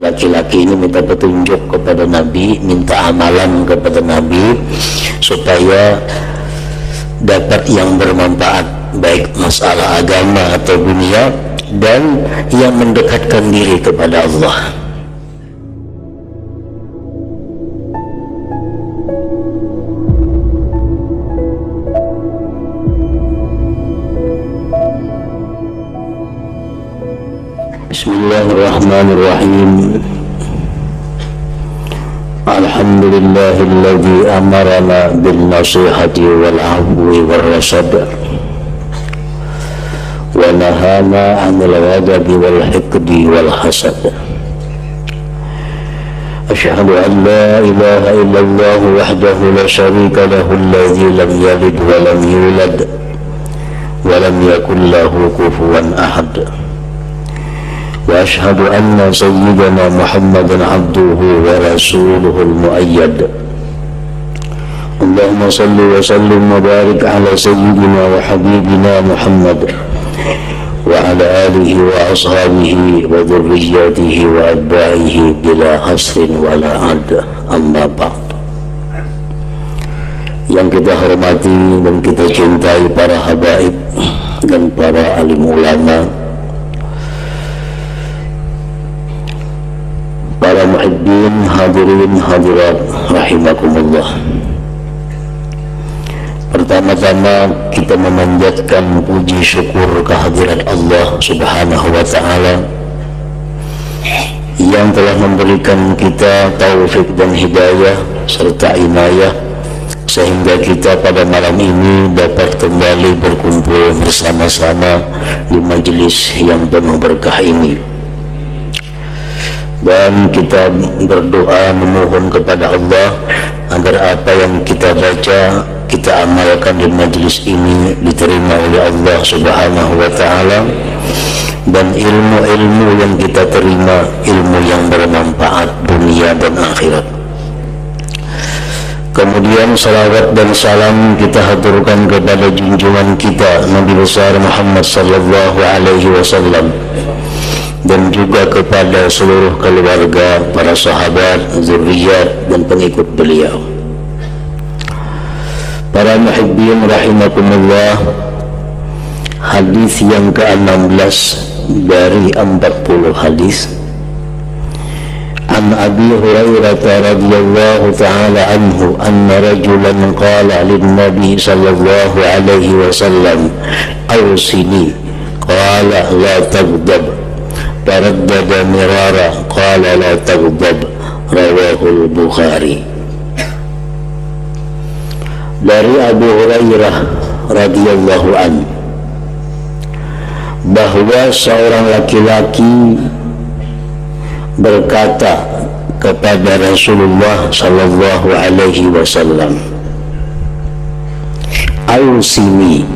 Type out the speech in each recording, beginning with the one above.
Laki-laki ini minta petunjuk kepada Nabi, minta amalan kepada Nabi supaya dapat yang bermanfaat, baik masalah agama atau dunia, dan yang mendekatkan diri kepada Allah. Bismillahirrahmanirrahim. Alhamdulillahilladzi amarana bin nasihati wal afwi war rasad wa nahana 'anil ghadabi wal hiqdi wal hasad. Asyhadu an la ilaha illallah wahdahu la syarika lahu alladzi lam yalid wa lam yulad wa lam yakul lahu kufuwan ahad. وأشهد أن سيدنا محمدا عبده ورسوله المؤيد. اللهم صل وسلم وبارك على سيدنا وحبيبنا محمد وعلى آله وأصحابه وذرياته وأتباعه بلا حصر ولا عد. أما بعد. Yang kita hormati dan kita cintai para habaib dan para alim ulama, para muhibbin, hadirin hadirat rahimakumullah. Pertama-tama kita memanjatkan puji syukur kehadirat Allah Subhanahu wa taala yang telah memberikan kita taufik dan hidayah serta inayah sehingga kita pada malam ini dapat kembali berkumpul bersama-sama di majelis yang penuh berkah ini. Dan kita berdoa memohon kepada Allah agar apa yang kita baca, kita amalkan di majlis ini diterima oleh Allah Subhanahu wa taala, dan ilmu-ilmu yang kita terima ilmu yang bermanfaat dunia dan akhirat. Kemudian salawat dan salam kita haturkan kepada junjungan kita Nabi besar Muhammad sallallahu alaihi wasallam, dan juga kepada seluruh keluarga, para sahabat, zuriat dan pengikut beliau. Para muhibbin rahimakumullah, hadis yang ke-16 dari 40 hadis. An Abi Hurairah radhiyallahu ta'ala anhu anna rajulan qala lin-nabi sallallahu alaihi wasallam awsini qala la taghdab taraddada mirara qala la taghdab rawahul Bukhari. Dari Abu Hurairah radhiyallahu anhu bahwa seorang laki-laki berkata kepada Rasulullah sallallahu alaihi wasallam, "Ausini,"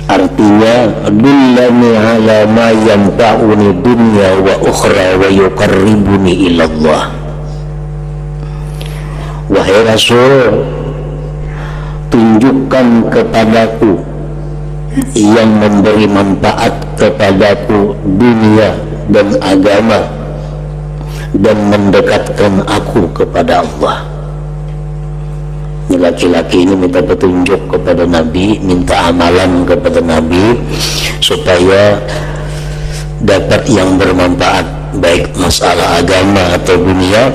artinya dullani ala ma yanfa'uni dunya wa ukhra wa yuqarribuni ila Allah. Wahai Rasul, tunjukkan kepadaku yang memberi manfaat kepadaku dunia dan agama dan mendekatkan aku kepada Allah. Laki-laki ini minta petunjuk kepada Nabi, minta amalan kepada Nabi supaya dapat yang bermanfaat, baik masalah agama atau dunia,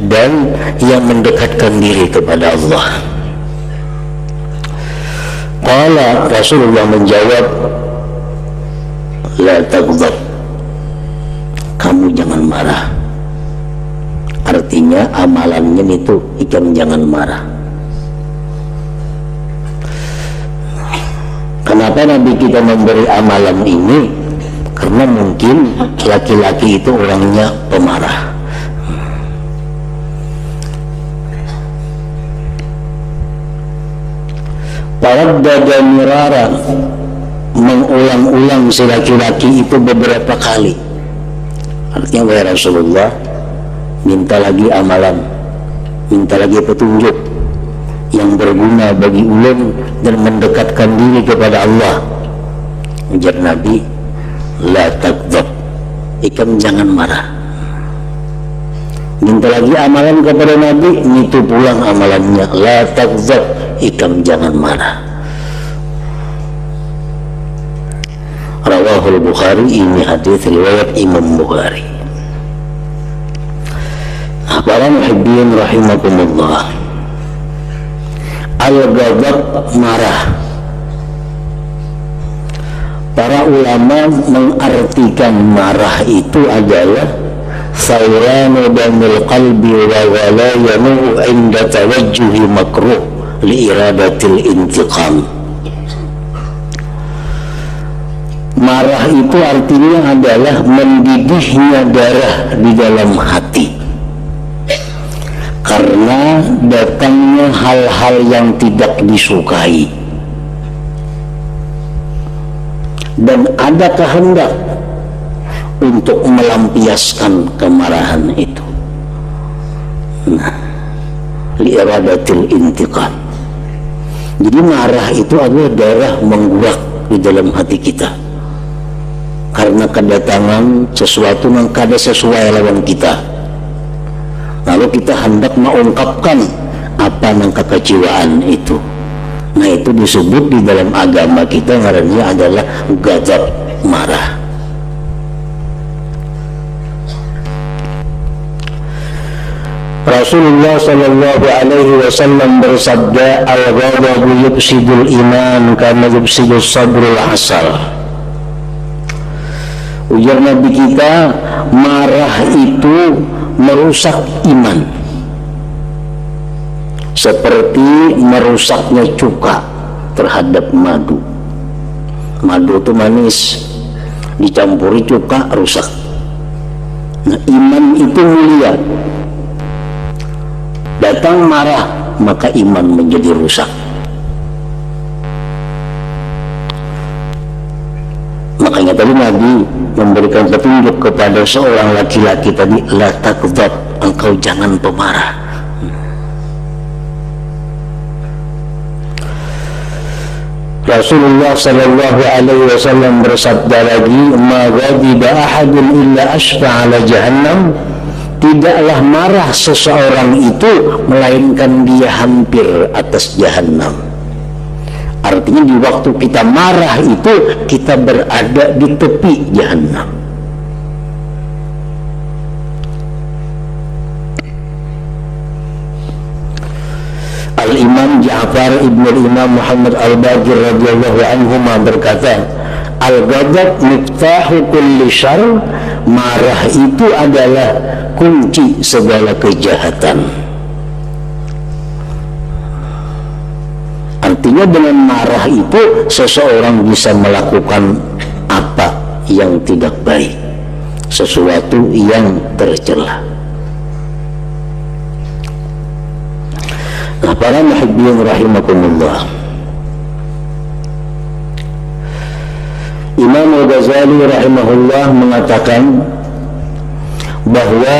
dan yang mendekatkan diri kepada Allah. Qala, Rasulullah menjawab, la taghdab, kamu jangan marah. Artinya amalannya itu ikan jangan marah. Kenapa Nabi kita memberi amalan ini? Karena mungkin laki-laki itu orangnya pemarah. Taraddada mirara, mengulang-ulang si laki-laki itu beberapa kali. Artinya, wahai Rasulullah, minta lagi amalan, minta lagi petunjuk yang berguna bagi ulun dan mendekatkan diri kepada Allah. Ujar Nabi, la taghdab, ikam jangan marah. Minta lagi amalan kepada Nabi, itu pulang amalannya, la takzab, ikam jangan marah. Rawahul Bukhari, ini hadis riwayat Imam Bukhari. Para muhibbin rahimakumullah, al-ghadab, marah. Para ulama mengartikan marah itu adalah thawranu damil qalbi wa walayanu inda tawajjuhi makruh li iradatil intiqam. Marah itu artinya adalah mendidihnya darah di dalam hati karena datangnya hal-hal yang tidak disukai, dan ada kehendak untuk melampiaskan kemarahan itu. Nah, li'iradatil intiqam. Jadi marah itu adalah darah mengguak di dalam hati kita karena kedatangan sesuatu yang kada sesuai lawan kita, lalu kita hendak mengungkapkan apa yang kekecewaan itu. Nah, itu disebut di dalam agama kita ngarannya adalah ghadab, marah. Rasulullah sallallahu alaihi wasallam bersabda, al-ghadabu yufsidul iman kama yufsidus sabrul asal. Ujar Nabi kita, marah itu merusak iman seperti merusaknya cuka terhadap madu. Madu itu manis, dicampuri cuka rusak. Nah, iman itu mulia. Datang marah, maka iman menjadi rusak. Makanya tadi Nabi memberikan petunjuk kepada seorang laki-laki tadi, la takdzab, engkau jangan pemarah. Rasulullah sallallahu alaihi wasallam bersabda lagi, ma ghadiba ahadun illa ashfa ala jahannam. Tidaklah marah seseorang itu melainkan dia hampir atas jahannam. Artinya di waktu kita marah itu kita berada di tepi jahannam. Al-Imam Ja'far ibn Imam Muhammad Al-Baqir radhiyallahu anhu berkata, al-ghadab miftahu kulli syarr, marah itu adalah kunci segala kejahatan. Artinya dengan marah itu seseorang bisa melakukan apa yang tidak baik, sesuatu yang tercela. Nah, para muhibbin rahimakumullah, Imam Al-Ghazali rahimahullah mengatakan bahwa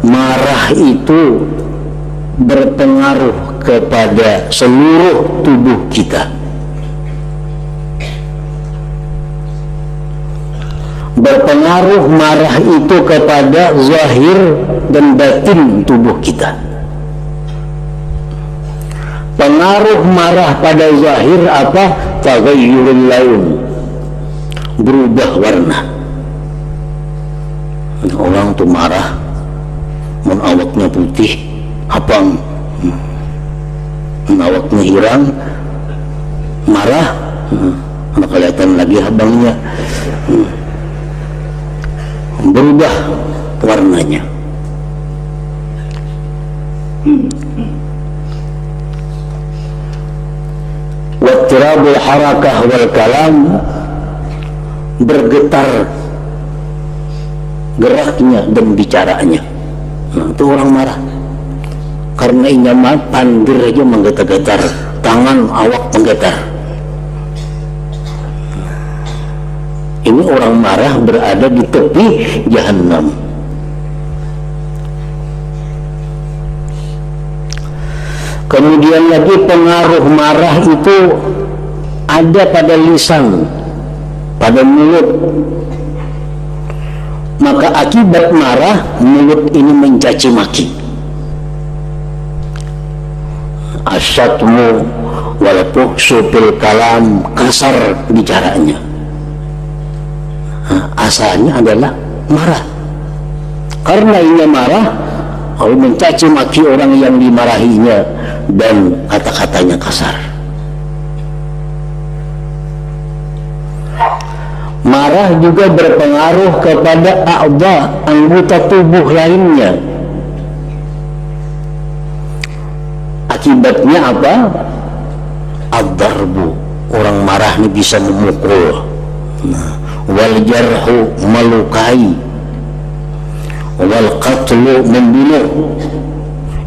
marah itu berpengaruh kepada seluruh tubuh kita. Berpengaruh marah itu kepada zahir dan batin tubuh kita. Pengaruh marah pada zahir apa? Taghayyurul laun, berubah warna. Orang tuh marah, awaknya putih, abang, awaknya hirang, marah, kelihatan lagi abangnya, berubah warnanya. Wattirabul harakah wal kalam, bergetar geraknya dan bicaranya. Nah, itu orang marah karena inyaman pandir aja menggetar-getar, tangan awak menggetar. Ini orang marah berada di tepi jahannam. Kemudian lagi pengaruh marah itu ada pada lisan, pada mulut. maka akibat marah mulut ini mencaci maki. Asyatmu walaupun supil kalam, kasar bicaranya. Asalnya adalah marah. Karena ia marah, lalu mencaci maki orang yang dimarahinya dan kata-katanya kasar. Marah juga berpengaruh kepada anggota tubuh lainnya. Akibatnya apa? Ad-darbu, orang marah ini bisa memukul. Wal jarhu, melukai. Wal qatlu, membunuh.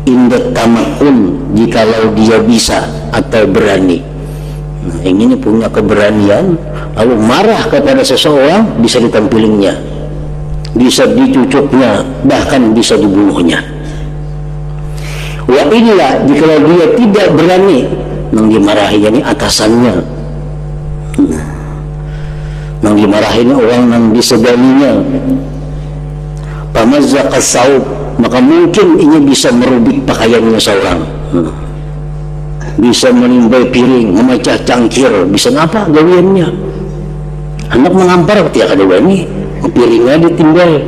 Indat tamakun, jikalau dia bisa atau berani. Ini punya keberanian, lalu marah kepada seseorang, bisa ditampilinya, bisa dicucuknya, bahkan bisa dibunuhnya. Wa illa, jikalau dia tidak berani, nang dimarahi ini atasannya, nang dimarahi orang nang diseganinya, pamazzaqa saub, maka mungkin ini bisa merubik pakaiannya seorang, bisa menimbai piring, memecah cangkir, bisa apa gawiannya. Anak mengampar ketika ada wani, piringnya ditimbal,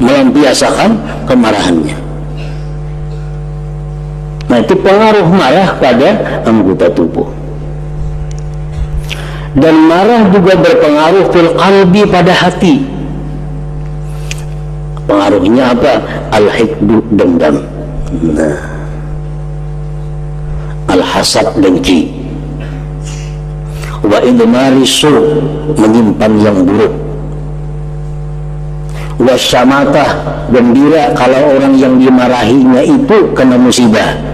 melampiaskan kemarahannya. Nah, itu pengaruh marah pada anggota tubuh. Dan marah juga berpengaruh fil qalbi, pada hati. Pengaruhnya apa? Al-hikdu, dendam. Nah, al-hasad, dengki. Wa idmari su', menyimpan yang buruk. Wa syamatah, gembira kalau orang yang dimarahinya itu kena musibah.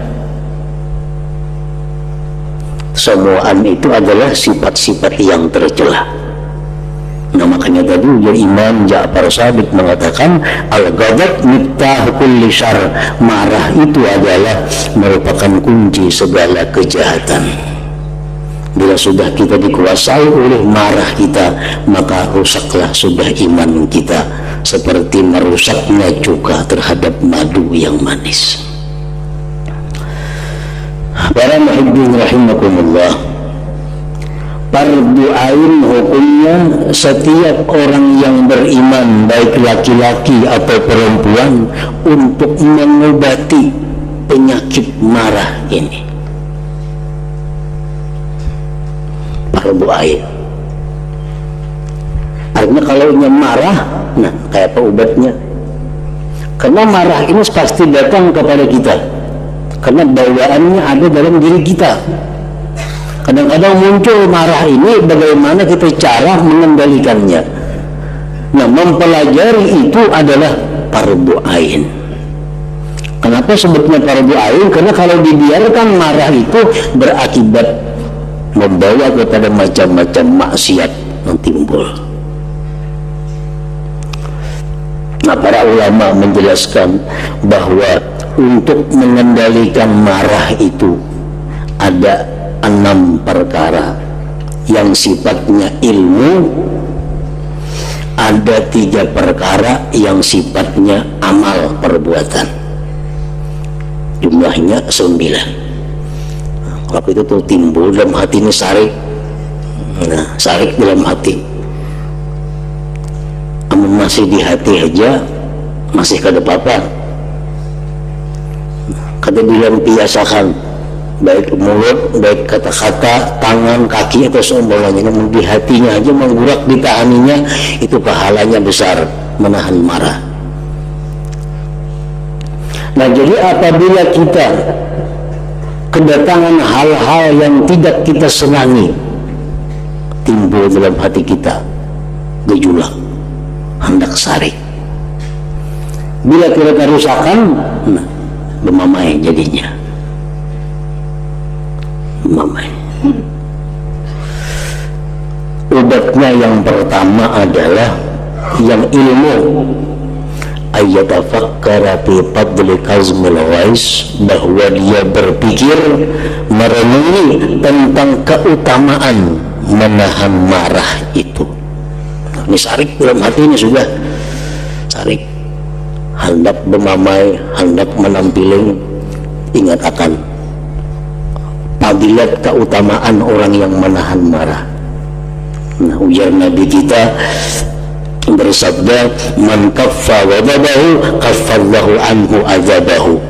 Semuaan itu adalah sifat-sifat yang tercela. Nah, makanya tadi Imam Ja'far Shadiq mengatakan al-ghadab miftahu kulli syarr, marah itu adalah merupakan kunci segala kejahatan. Bila sudah kita dikuasai oleh marah kita, maka rusaklah sudah iman kita, seperti merusaknya cuka terhadap madu yang manis. Para muhibbin rahimakumullah, fardu ain hukumnya setiap orang yang beriman, baik laki-laki atau perempuan, untuk mengobati penyakit marah ini. Fardu ain. Artinya kalau dia marah, nah kayak apa obatnya? Karena marah ini pasti datang kepada kita, karena bawaannya ada dalam diri kita. Kadang-kadang muncul marah ini, bagaimana kita cara mengendalikannya. Nah, mempelajari itu adalah fardu ain. Kenapa sebutnya fardu ain? Karena kalau dibiarkan marah itu berakibat membawa kepada macam-macam maksiat yang timbul. Nah, para ulama menjelaskan bahwa untuk mengendalikan marah itu ada 6 perkara yang sifatnya ilmu, ada 3 perkara yang sifatnya amal perbuatan. Jumlahnya 9. Kalau itu tuh timbul dalam hati ini sarik. Nah, sarik dalam hati. Amun masih di hati aja, masih kada apa-apa. Kada dilampiasakan, baik mulut, baik kata-kata, tangan, kaki atau seumurnya. Namun di hatinya aja menggurak, ditahaninya, itu pahalanya besar, menahan marah. Nah, jadi apabila kita kedatangan hal-hal yang tidak kita senangi timbul dalam hati kita, gejolak, hendak sarik. Bila kita kerusakan, nah, memamai jadinya. Memamai. Obatnya yang pertama adalah yang ilmu, ayyatafakkara fi fadli kazmil ghais, bahwa dia berpikir, merenungi tentang keutamaan menahan marah itu. Ini sarik dalam hatinya sudah sarik, hendak bermamai, hendak menampiling, ingat akan fadilat keutamaan orang yang menahan marah. Nah, ujar Nabi kita bersabda, man kaffa ghadabahu kaffallahu anhu azabahu.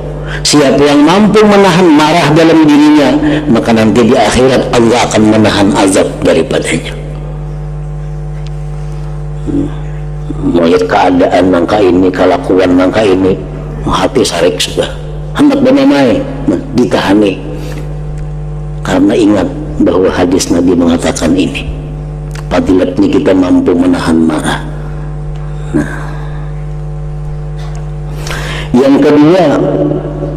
Siapa yang mampu menahan marah dalam dirinya, maka nanti di akhirat Allah akan menahan azab daripadanya. Melihat keadaan nangka ini, kelakuan nangka ini, hati sarik sudah, hendak bernamai, ditahani, karena ingat bahwa hadis Nabi mengatakan ini, fadilatnya kita mampu menahan marah. Nah, yang kedua,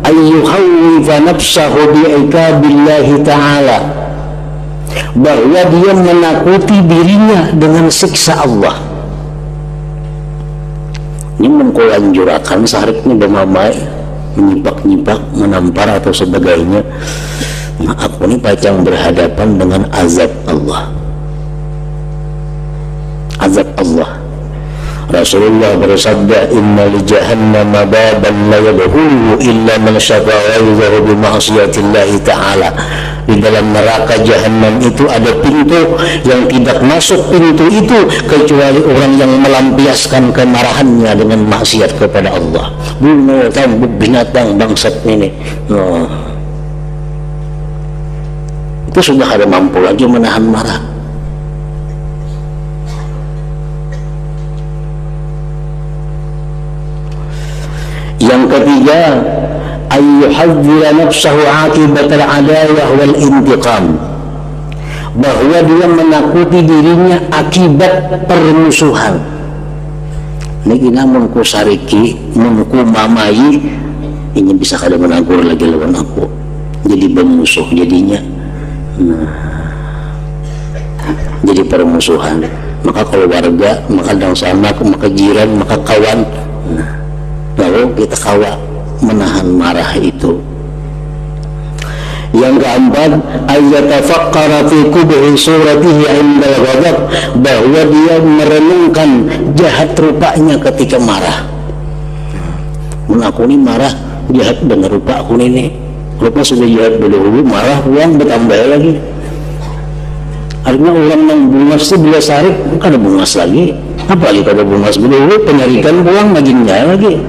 ayyuhawwifa nafsahu bi'ikabillahi ta'ala, bahwa dia menakuti dirinya dengan siksa Allah. Ini mengkulanjurakan sariknya bermamai, menyipak-nyipak, menampar atau sebagainya. Nah, aku ini pacang berhadapan dengan azab Allah. Azab Allah. Rasulullah bersabda, inna li jahannama baban la yadkhulu illa man syaqa'a bi ma'siyatillahi ta'ala. Di dalam neraka jahanam itu ada pintu yang tidak masuk pintu itu kecuali orang yang melampiaskan kemarahannya dengan maksiat kepada Allah. Bunuh tambuk binatang bangsat ini. Nah, itu sudah ada mampu lagi menahan marah. Yang ketiga, ayyuhadzira nafsahu akibatal adawah wal intiqam, bahwa dia menakuti dirinya akibat permusuhan. Niki namun ku sariki, mun ku mamai, ini bisa kada menakur lagi lawan aku, jadi bermusuh jadinya. Nah, jadi permusuhan, maka keluarga, maka dangsana, maka jiran, maka kawan. Nah, lalu kita kawa menahan marah itu. Yang keempat, ayyatafakkara fi qubhi suratihi 'inda al-ghadab, bahwa dia merenungkan jahat rupanya ketika marah. Mun aku ini marah, jahat dengan rupa aku ini. Rupa sudah jahat dulu, marah pulang bertambah lagi. Artinya orang yang bungas itu bila sarik, kada bungas lagi. Apalagi kada bungas dulu, penyarikan pulang makin jaya lagi.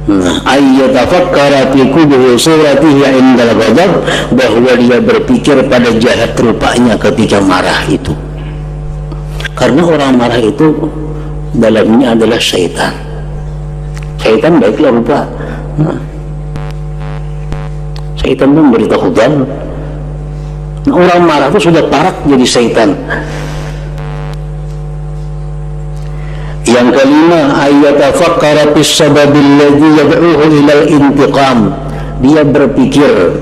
Nah, ayyatafakkara fi qubhi suratihi 'inda al-ghadab, bahwa dia berpikir pada jahat rupanya ketika marah itu. Karena orang marah itu dalamnya adalah syaitan. Syaitan baiklah rupa. Nah, syaitan pun beritahu dan orang marah itu sudah parak jadi syaitan. Yang kelima, ayyatafakkara fis sababil ladzi yad'uhu ilal intiqam, dia berpikir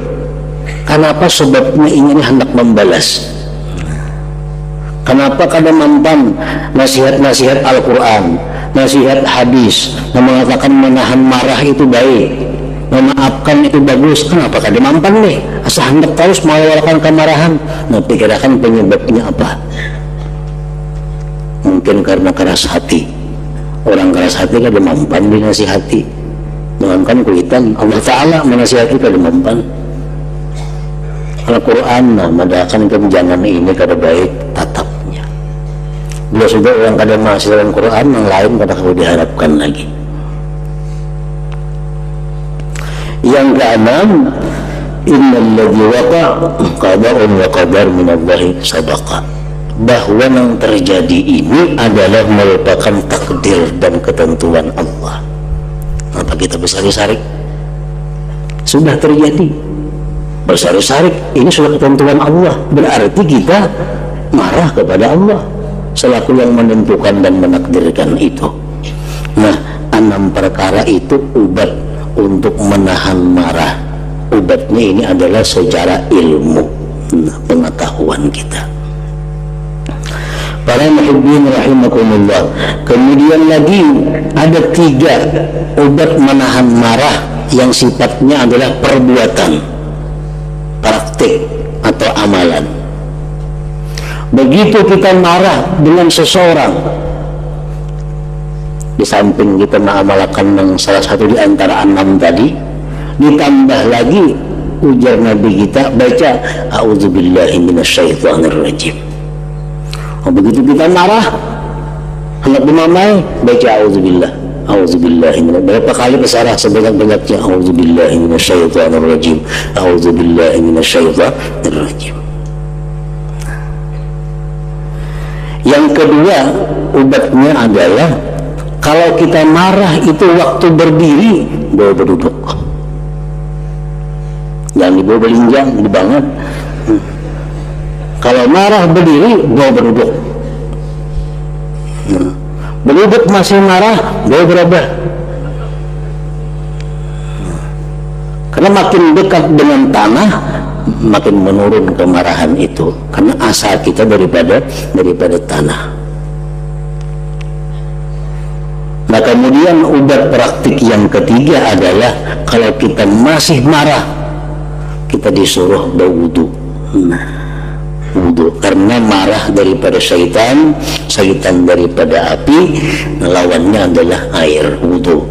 kenapa sebabnya ingin hendak membalas. Kenapa kada mempan nasihat-nasihat Al-Quran, nasihat hadis yang mengatakan menahan marah itu baik, memaafkan itu bagus. Kenapa kada mempan nih? Asa hendak terus melawan kemarahan. Nah, pikirkan penyebabnya apa? Mungkin karena keras hati. Orang keras hati kada mempan dinasihati. Jangankan kuitan, Allah Ta'ala menasihati kada mempan. Al-Quran nah madakan jangan ini kada baik tatapnya. Bila sudah orang kada masih dalam Quran, yang lain kada kau diharapkan lagi. Yang keenam, innal ladzi waqa qada'un wa qadar minallahi sabaqa, bahwa yang terjadi ini adalah merupakan takdir dan ketentuan Allah. Apa kita bersari-sarik? Sudah terjadi. Bersari-sarik ini sudah ketentuan Allah. Berarti kita marah kepada Allah selaku yang menentukan dan menakdirkan itu. Nah, 6 perkara itu obat untuk menahan marah. Obatnya ini adalah secara ilmu, pengetahuan kita. Para muhibbin rahimakumullah. Kemudian lagi ada 3 obat menahan marah yang sifatnya adalah perbuatan, praktik atau amalan. Begitu kita marah dengan seseorang, di samping kita mengamalkan yang salah satu di antara 6 tadi, ditambah lagi ujar Nabi kita baca a'udzubillahi minasyaitonirrajim. Begitu kita marah, hendak dimamai, baca a'udzubillah. A'udzubillahi berapa kali pesarah sebanyak-banyaknya a'udzubillahi minasyaitonirrajim, a'udzubillahi minasyaitonirrajim. Yang kedua, obatnya adalah kalau kita marah itu waktu berdiri, bawa berduduk. Jangan dibawa berlinjang, dibangun. Kalau marah berdiri, bawa berduduk. Berduduk masih marah, bawa berubah. Karena makin dekat dengan tanah, makin menurun kemarahan itu. Karena asal kita daripada tanah. Nah, kemudian obat praktik yang ketiga adalah kalau kita masih marah, kita disuruh berwudu. Wudu, karena marah daripada syaitan daripada api, lawannya adalah air. Wudu.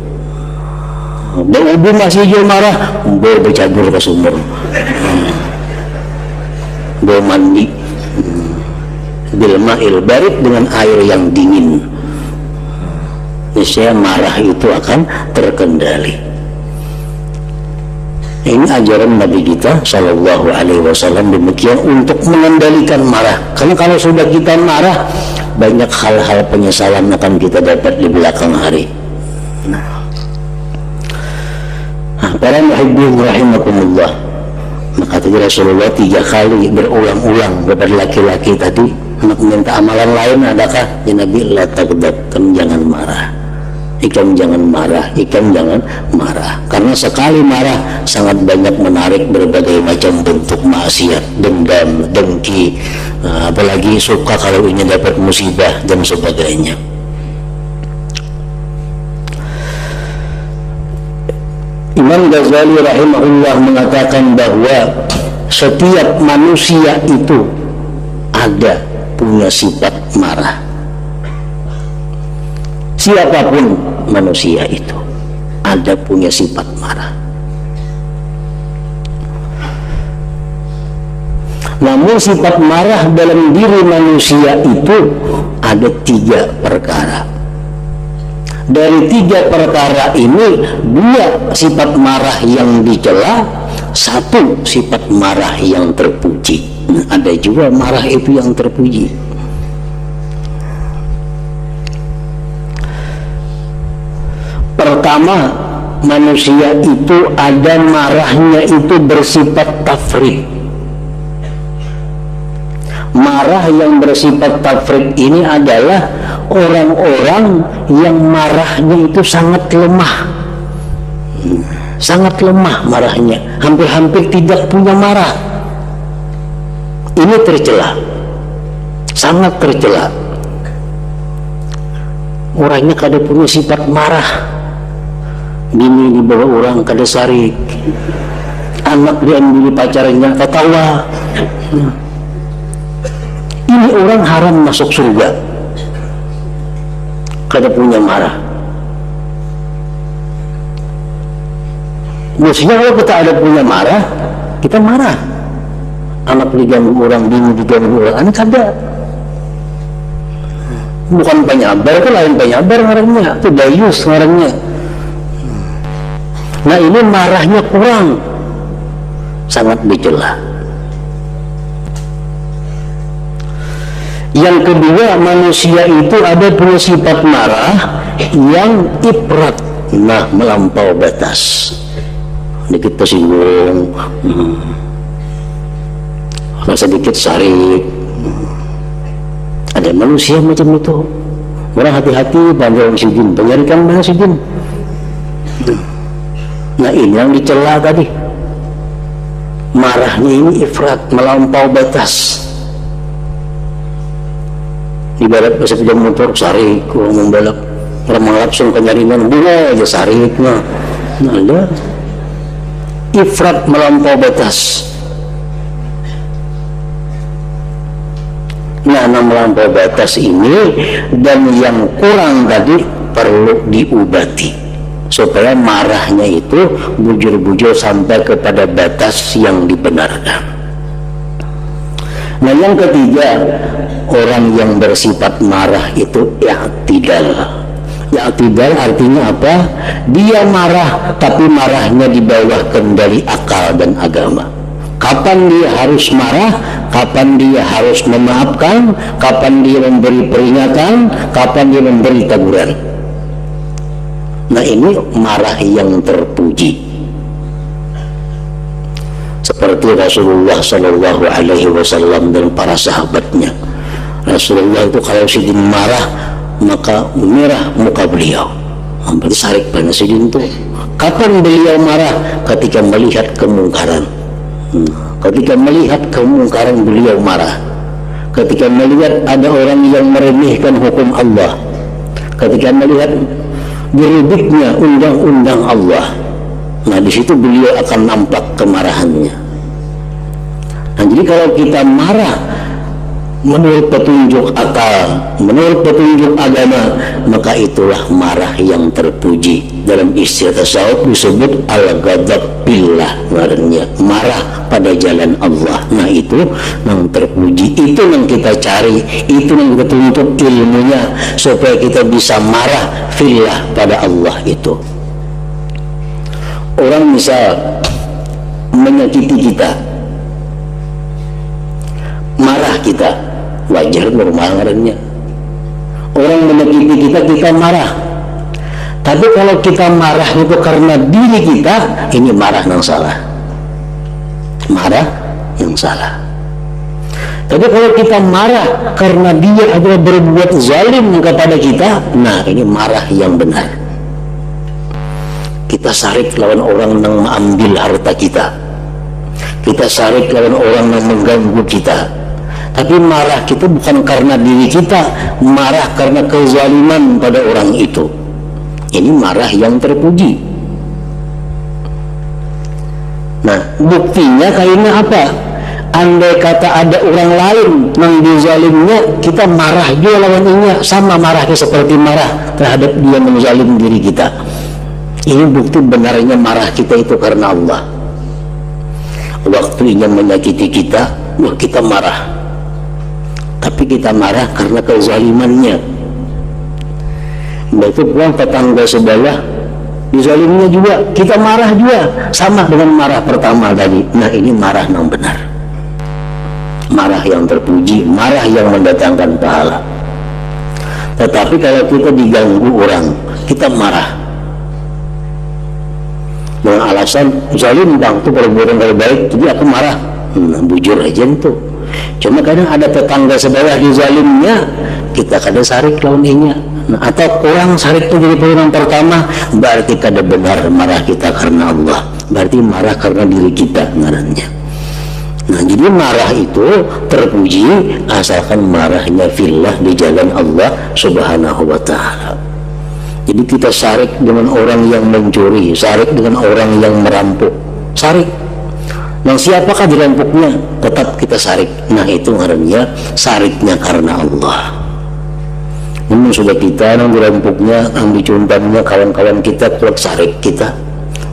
Berwudu masih jauh marah, bercampur ke sumur, mandi bil ma'il barid, dengan air yang dingin. Niscaya marah itu akan terkendali. Ini ajaran Nabi kita Shallallahu Alaihi Wasallam demikian untuk mengendalikan marah. Karena kalau sudah kita marah, banyak hal-hal penyesalan akan kita dapat di belakang hari. Para muhibbin rahimakumullah, maka tadi Rasulullah 3 kali berulang-ulang kepada laki-laki tadi untuk minta amalan lain. Adakah? Ya Nabi, la taghdab, kamu jangan marah. Ikan jangan marah, ikan jangan marah. Karena sekali marah sangat banyak menarik berbagai macam bentuk maksiat, dendam, dengki, apalagi suka kalau ingin dapat musibah dan sebagainya. Imam Ghazali rahimahullah mengatakan bahwa setiap manusia itu ada punya sifat marah. Siapapun manusia itu ada punya sifat marah. Namun sifat marah dalam diri manusia itu ada 3 perkara. Dari 3 perkara ini, 2 sifat marah yang dicela, 1 sifat marah yang terpuji. Ada juga marah itu yang terpuji. Pertama, manusia itu ada marahnya itu bersifat tafrid. Marah yang bersifat tafrid ini adalah orang-orang yang marahnya itu sangat lemah. Sangat lemah marahnya, hampir-hampir tidak punya marah. Ini tercela, sangat tercela. Orangnya kada punya sifat marah. Bini dibawa orang kada sarik, anak diambil pacarnya ketawa. Ini orang haram masuk surga, kada punya marah. Maksudnya kalau kita ada punya marah, kita marah. Anak diganggu orang, bini diganggu orang, anak kada. Bukan penyabar, itu lain penyabar ngarannya, itu dayus ngarannya. Nah, ini marahnya kurang, sangat dicela. Yang kedua, manusia itu ada punya sifat marah yang ifrat, nah melampau batas. Dikit tersinggung, sedikit sarik. Ada manusia macam itu. Orang hati-hati pada orang sijin, penyarikan mana sijin. Nah, ini yang dicela tadi. Marahnya ini ifrat, melampau batas. Ibarat sepeda motor sarik, orang membalap, orang langsung kenyaringan, bunga aja sarik. Nah, ada ifrat, melampau batas. Nah, melampaui batas ini dan yang kurang tadi perlu diobati supaya marahnya itu bujur-bujur sampai kepada batas yang dibenarkan. Nah, yang ketiga, orang yang bersifat marah itu i'tidal. I'tidal artinya apa? Dia marah, tapi marahnya di bawah kendali akal dan agama. Kapan dia harus marah, kapan dia harus memaafkan, kapan dia memberi peringatan, kapan dia memberi teguran. Nah, ini marah yang terpuji. Seperti Rasulullah Shallallahu Alaihi Wasallam dan para sahabatnya. Rasulullah itu kalau sidin marah, maka merah muka beliau. Berarti sarik pada sidin itu. Kapan beliau marah? Ketika melihat kemungkaran. Ketika melihat kemungkaran beliau marah. Ketika melihat ada orang yang meremehkan hukum Allah. Ketika melihat dirubiknya undang-undang Allah. Nah, di situ beliau akan nampak kemarahannya. Nah, jadi kalau kita marah menurut petunjuk akal, menurut petunjuk agama, maka itulah marah yang terpuji. Dalam istilah tasawuf disebut al-ghadab billah, marah pada jalan Allah. Nah, itu yang terpuji, itu yang kita cari, itu yang kita tuntut ilmunya supaya kita bisa marah fillah pada Allah itu. Orang misal menyakiti kita, marah kita, wajar, normal ngarannya. Orang menyakiti kita, kita marah. Tapi kalau kita marah itu karena diri kita, ini marah yang salah. Marah yang salah. Tapi kalau kita marah karena dia adalah berbuat zalim kepada kita, nah ini marah yang benar. Kita sarik lawan orang yang mengambil harta kita. Kita sarik lawan orang yang mengganggu kita. Tapi marah kita bukan karena diri kita, marah karena kezaliman pada orang itu. Ini marah yang terpuji. Nah, buktinya kayaknya apa? Andai kata ada orang lain yang dizalimnya, kita marah juga lawannya, sama marahnya seperti marah terhadap dia menzalim diri kita. Ini bukti benarnya marah kita itu karena Allah. Waktu ingin menyakiti kita, kita marah. Tapi kita marah karena kezalimannya. Begitu pulang tetangga sebelah dizalimnya juga, kita marah juga, sama dengan marah pertama tadi. Nah, ini marah yang benar, marah yang terpuji, marah yang mendatangkan pahala. Tetapi kalau kita diganggu orang, kita marah dengan alasan zalim bang, itu perbuatan terbaik, jadi aku marah. Bujur aja itu. Cuma kadang ada tetangga sebelah dizalimnya, kita kadang sarik lawannya. Nah, atau orang sarik itu jadi perbuatan pertama, berarti kada benar marah kita karena Allah, berarti marah karena diri kita ngarannya. Nah, jadi marah itu terpuji asalkan marahnya fillah di jalan Allah Subhanahu wa ta'ala. Jadi kita sarik dengan orang yang mencuri, sarik dengan orang yang merampok, sarik. Nah, siapakah dirampoknya? Tetap kita sarik. Nah, itu ngarannya sariknya karena Allah. Namun sudah kita yang dirampoknya, yang dicuntannya kawan-kawan kita, kuat sarik kita.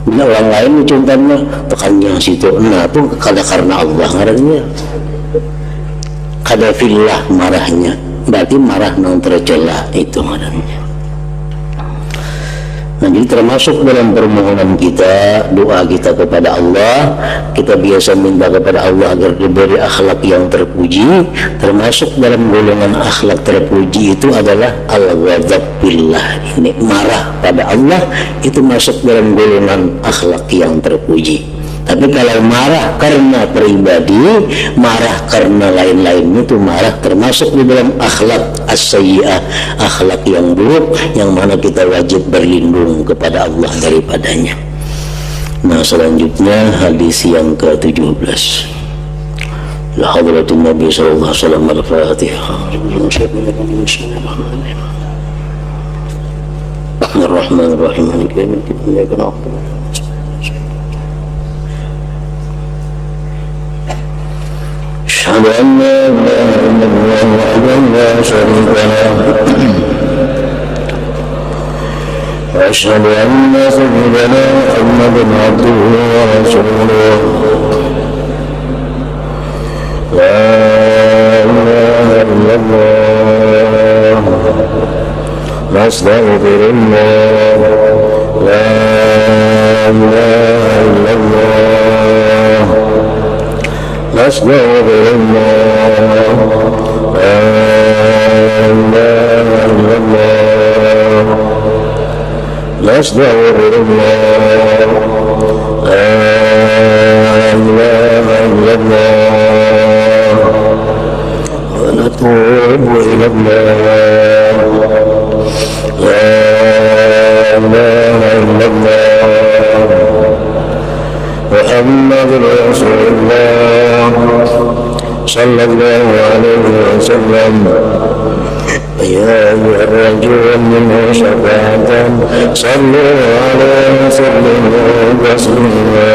Bila orang lain dicuntannya, tekannya situ. Nah, itu kada karena Allah ngarannya. Kada fillah marahnya. Berarti marah yang tercela, itu ngarannya. Nah, jadi termasuk dalam permohonan kita, doa kita kepada Allah, kita biasa minta kepada Allah agar diberi akhlak yang terpuji. Termasuk dalam golongan akhlak terpuji itu adalah al-ghadab billah. Ini marah pada Allah, itu masuk dalam golongan akhlak yang terpuji. Tapi kalau marah karena pribadi, marah karena lain-lain, itu marah termasuk di dalam akhlak as-sayyi'ah, akhlak yang buruk, yang mana kita wajib berlindung kepada Allah daripadanya. Nah, selanjutnya hadis yang ke-17. La hadratin Nabi sallallahu alaihi wasallam, al-Fatihah. Ar-Rahmanir-Rahim. Maliki yaumiddin. Iyyaka na'budu wa iyyaka nasta'in. أشهد أن لا إله إلا الله لا شريك له وأشهد أن سيدنا محمدا عبده ورسوله لا إله إلا الله نستغفر الله لا إله إلا الله نستغفر الله لا إله إلا الله نستغفر الله لا إله إلا الله ونتوب إلى الله لا إله إلا الله محمد رسول الله صلى الله عليه وسلم يا أيها الرجل منه شفاعة صلوا عليه وسلموا تسليما.